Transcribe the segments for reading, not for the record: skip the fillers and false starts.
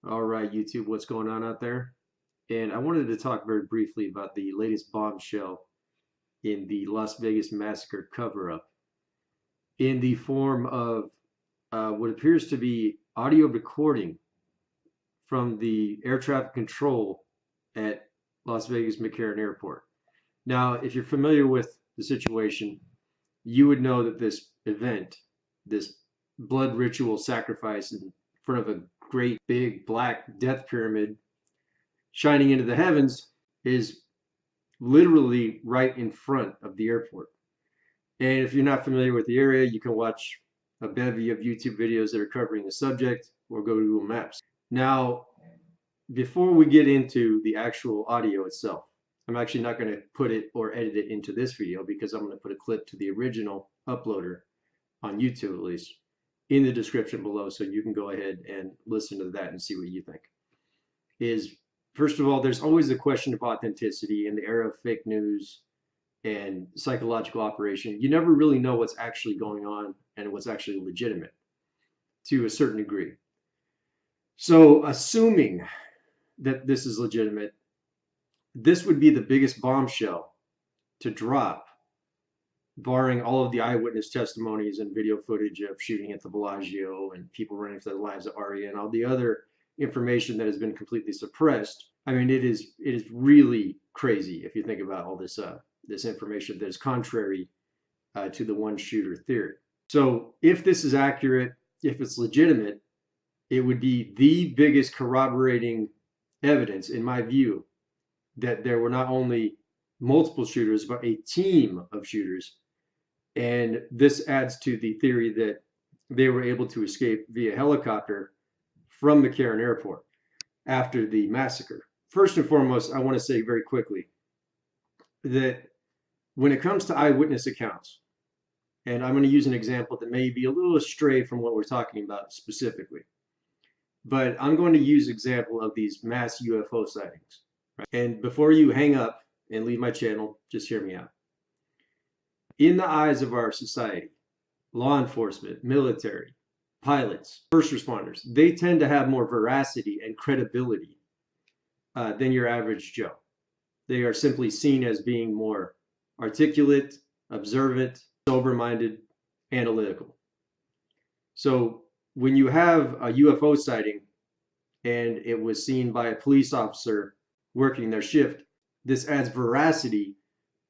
All right, YouTube, what's going on out there? And I wanted to talk very briefly about the latest bombshell in the Las Vegas massacre cover-up in the form of what appears to be audio recording from the air traffic control at Las Vegas McCarran Airport. Now, if you're familiar with the situation, you would know that this event, this blood ritual sacrifice in front of a great big black death pyramid shining into the heavens, is literally right in front of the airport. And if you're not familiar with the area, you can watch a bevy of YouTube videos that are covering the subject or go to Google Maps. Now, before we get into the actual audio itself, I'm actually not going to put it or edit it into this video because I'm going to put a clip to the original uploader on YouTube at least in the description below, so you can go ahead and listen to that and see what you think. First of all, there's always the question of authenticity in the era of fake news and psychological operation. You never really know what's actually going on and what's actually legitimate to a certain degree. So assuming that this is legitimate, this would be the biggest bombshell to drop, barring all of the eyewitness testimonies and video footage of shooting at the Bellagio and people running for their lives at Aria and all the other information that has been completely suppressed. I mean, it is really crazy if you think about all this this information that is contrary to the one shooter theory. So if this is accurate, if it's legitimate, it would be the biggest corroborating evidence, in my view, that there were not only multiple shooters, but a team of shooters. And this adds to the theory that they were able to escape via helicopter from McCarran Airport after the massacre. First and foremost, I want to say very quickly that when it comes to eyewitness accounts, and I'm going to use an example that may be a little astray from what we're talking about specifically, but I'm going to use example of these mass UFO sightings. Right? And before you hang up and leave my channel, just hear me out. In the eyes of our society, law enforcement, military, pilots, first responders, they tend to have more veracity and credibility than your average Joe. They are simply seen as being more articulate, observant, sober-minded, analytical. So when you have a UFO sighting and it was seen by a police officer working their shift, this adds veracity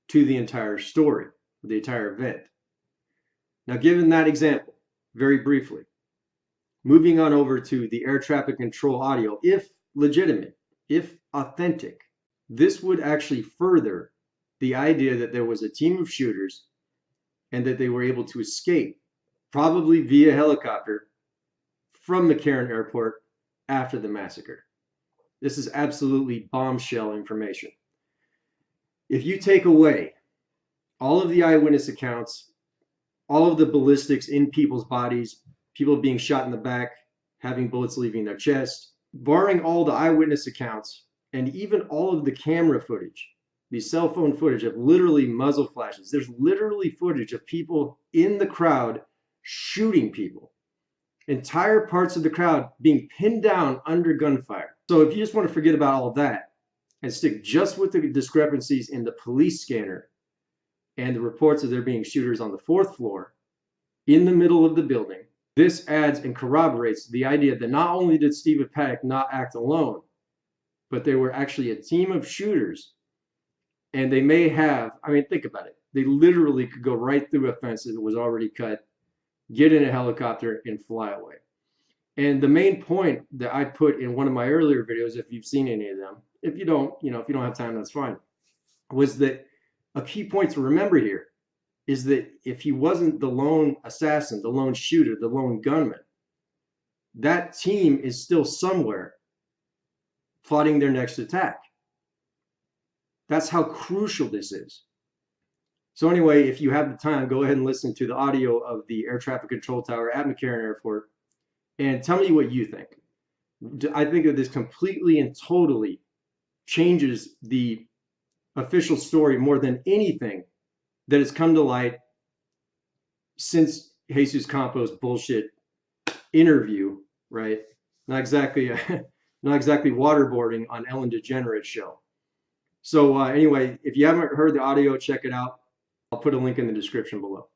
to the entire story, the entire event. Now, given that example, very briefly, moving on over to the air traffic control audio, if legitimate, if authentic, this would actually further the idea that there was a team of shooters and that they were able to escape, probably via helicopter, from McCarran Airport after the massacre. This is absolutely bombshell information. If you take away all of the eyewitness accounts, all of the ballistics in people's bodies, people being shot in the back, having bullets leaving their chest, barring all the eyewitness accounts, and even all of the camera footage, the cell phone footage of literally muzzle flashes. There's literally footage of people in the crowd shooting people. Entire parts of the crowd being pinned down under gunfire. So if you just want to forget about all of that and stick just with the discrepancies in the police scanner and the reports of there being shooters on the 4th floor in the middle of the building, this adds and corroborates the idea that not only did Stephen Paddock not act alone, but they were actually a team of shooters. And they may have, I mean, think about it. They literally could go right through a fence that was already cut, get in a helicopter, and fly away. And the main point that I put in one of my earlier videos, if you've seen any of them, if you don't, if you don't have time, that's fine, was that a key point to remember here is that if he wasn't the lone assassin, the lone shooter, the lone gunman, that team is still somewhere plotting their next attack. That's how crucial this is. So anyway, if you have the time, go ahead and listen to the audio of the air traffic control tower at McCarran Airport and tell me what you think. I think that this completely and totally changes the official story more than anything that has come to light since Jesus Campos' bullshit interview, right? Not exactly not exactly waterboarding on Ellen DeGeneres show. So anyway, if you haven't heard the audio, check it out. I'll put a link in the description below.